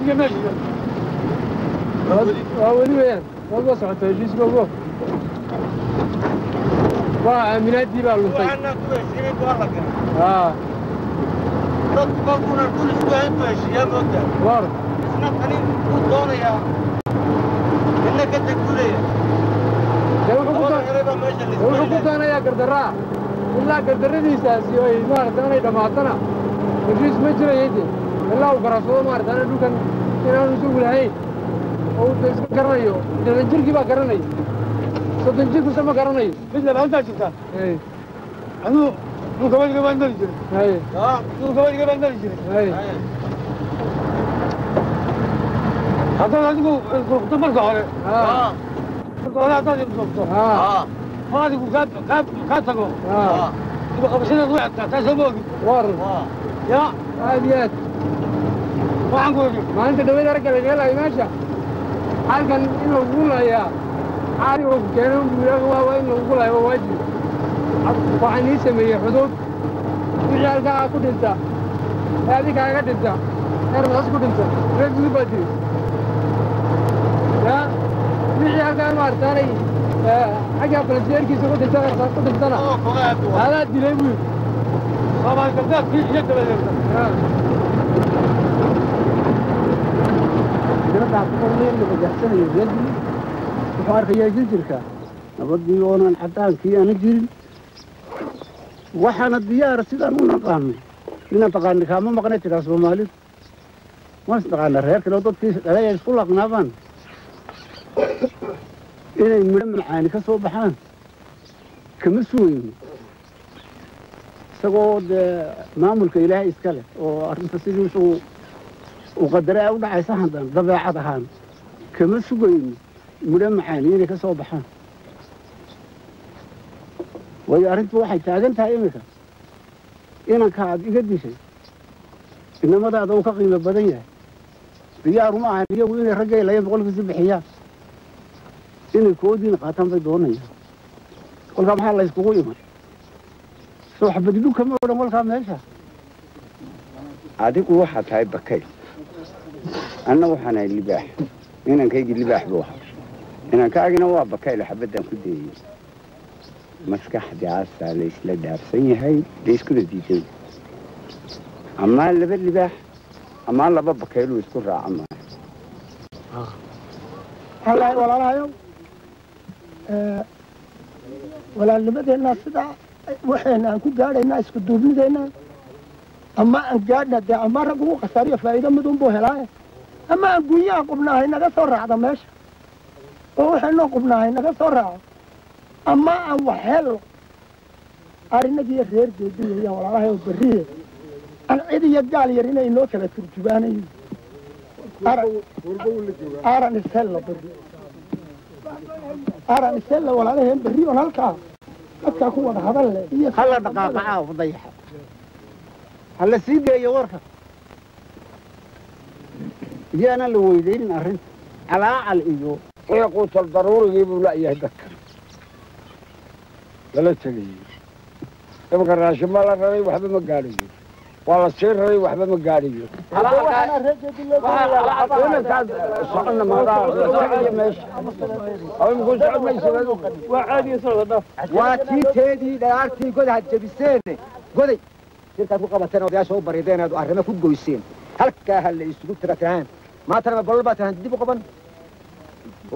يا ماشي ولي وين والله صعدت ايش اسمه من هدي بقى اللطيف وعنا كل شيء والله اه تطبقون كل اسبوع ماشي يا مدة وارد احنا قليل دور يا انك انت كليه wuxuu ku doonaya gardaraa ilaa gardaradiisaasi ay maaragtay dhamaatana heshiis ma jirayde ilaa uu garasado maaragtay dhulkan inaanu isagu lahayn oo uu iska garanayo dadan jirkii baa garanaya soddon jirkusa ma garanayo mid laba halkaa jirtaa anuu dhulkabadiga baan dari jiray dhulkabadiga baan dari jiray haddana adigu kurkuta marka hore هذا يبصق هذا كاتبه يبقى بسنة وقعت تسبوق ورد يا هاديات ما عنقول ما أنت دويت رجل يلا ماشى حال كان إنه يقول يا عارف كانوا بيقولوا وين يقول يا واجد وعني سمي حدود رجال كا أكو دنتا هذه كا دنتا أنا أسكت دنتا رجل بدري يا رجال كا مارتاني حاجة فلسطين كيسو قد انتهى قد انتهى هذا دليل طبعا كذاب في يد ولا جرب عقول اللي بجحسن يجد وحار خيا جلجلك نبضي وانا حتى كي انا جيل وحنا الديار سيدان ونقام لنا تقان كما ما قنت راس مالك ما استقان الرير كلو تطيس لا يسقط لك نابان inay midho macaani ka soo baxaan kama sugayno isagoo dee maamulka ilaahay iska leh oo arrinta sidii isagu u qadaray u dhacaysa hadan dabeecad ahaan kama sugayno midho macaani inay ka soo baxaan waayo arrintu waxay taagan tahay iminka inanka aad iga dishay inamadaada uu ka qiimo badan yahay diyaaruma ahan iyagu inay raggay laya boqolkiisa bixiyaan inay koodiina qaataan bay doonayaan kolkaa maxaa la yskugu iman soo xabadidu kama odhan kolkaa meesha adigu waxaa tahay bakayl anna waxaan ahay libaax inankaygii libaax buu ahaa inankaagina waa bakayl xabaddan ku deeyey maskaxdii aasaa la isla dhaafsan yahay la iskuna diiday amaa laba libaax amaa laba bakayluu isku raaca maayo wallaahi walaalahayow walaalnimadeenna sidaa waxayna aan ku gaadhaynaa isku duubnideenna ama aan gaadhna dee ama rag ugu khasaariyo faa'iido midunbuu helaaye ama aan gunyaha qubnaahay naga soo raacda meesha oo waxaynoo qubnaahay naga soo raaco ama aan wax helo arinagiiyo reer geediyaya walaalahayow berriye aan cid iyo gaal yar inay inoo kala turjubaanayo aran ishello berri aran ishello walaalaheen berri on halkaa dadkaa ku wada hadal leh iyo hala dhaqaaqacaa wadayaxa hala sii deeyo warka iyaana la weydaynin arrinta calaacal iyo quutal daruurigii buu la'yahay dadka lala tegayey imika raashin baa la raray waxba ma gaadhayo waa la sii raray waxba ma gaadhayo inankaas soconna maadaaiyo meesha imikuu socod maysa waa caadiya socda dhaaf waa tii teedii dhalaartii godaad jabiseene goday shirkaad ku qabateen odayaasha u barideen aad arrimo ku goyseen halkaa ha la isugu tiratiraan maantana bolol baa tahan dib u qaban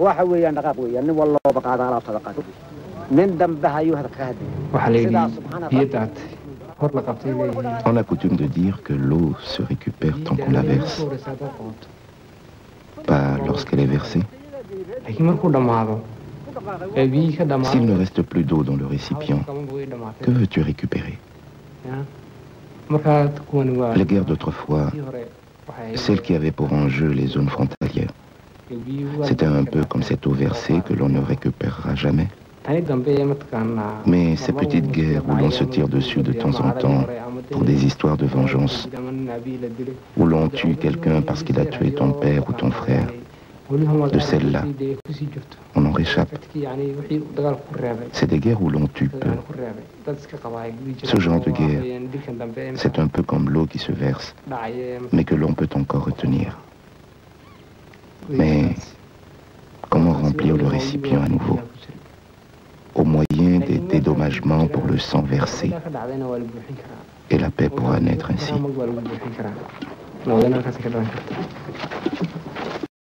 waxa weeyaan dhaqaaq weeyaan nin wallooba qaada alaabtada qaado nin dambe hayuu hadalka hadli waxaa la yidhi biyadaad hor la qabtay leeyihiin On a coutume de dire que l'eau se récupère tant qu'on la verse, pas lorsqu'elle est versée. laakiin markuu dhammaado ee biyihii ka dhammaado S'il ne reste plus d'eau dans le récipient, que veux-tu récupérer? markaa kuwani waa Les guerres d'autrefois, celles qui avaient pour enjeu les zones frontalières, c'était un peu comme cette eau versée que l'on ne récupérera jamais. tani dambe ee mataqaanaa Mais ces petites guerres où l'on se tire dessus de temps en temps pour des histoires de vengeance, où l'on tue quelqu'un parce qu'il a tué ton père ou ton frère, de celles-là, on en réchappe. C'est des guerres où l'on tue peu. Ce genre de guerre, c'est un peu comme l'eau qui se verse, mais que l'on peut encore retenir. Mais comment remplir le récipient à nouveau? Au moyen des dédommagements pour le sang versé. Et la paix pourra naître ainsi.